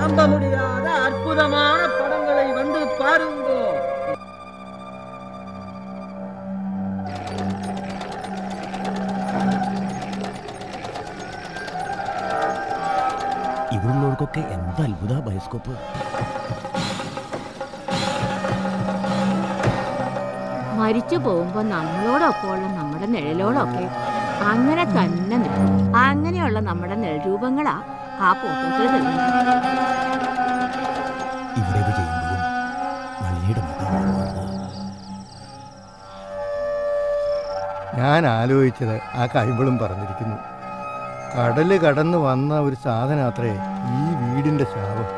நம்ப முடியாத அற்புதமான படங்களை வந்து பாருங்கோ. ഇവിടുള്ളവർക്കൊക്കെ എന്ത് അത്ഭുത ബയോസ്കോപ്പ്. മരിച്ചു പോകുമ്പോ നമ്മളോടൊപ്പമുള്ള നമ്മുടെ നിഴലോടൊക്കെ അങ്ങനെ തന്നെ നിൽക്കും. അങ്ങനെയുള്ള നമ്മുടെ നിഴൽരൂപങ്ങളാ ആ ഫോട്ടോസിൽ തെളിയുന്നത്. ഇവിടെ ഇത് ചെയ്യുമ്പോഴും നല്ലിയുടെ ഞാൻ ആലോചിച്ചത് ആ കൈബിളും പറഞ്ഞിരിക്കുന്നു. കടല് കടന്നു വന്ന ഒരു സാധനം അത്രേ ഈ വീടിന്റെ ശാപം.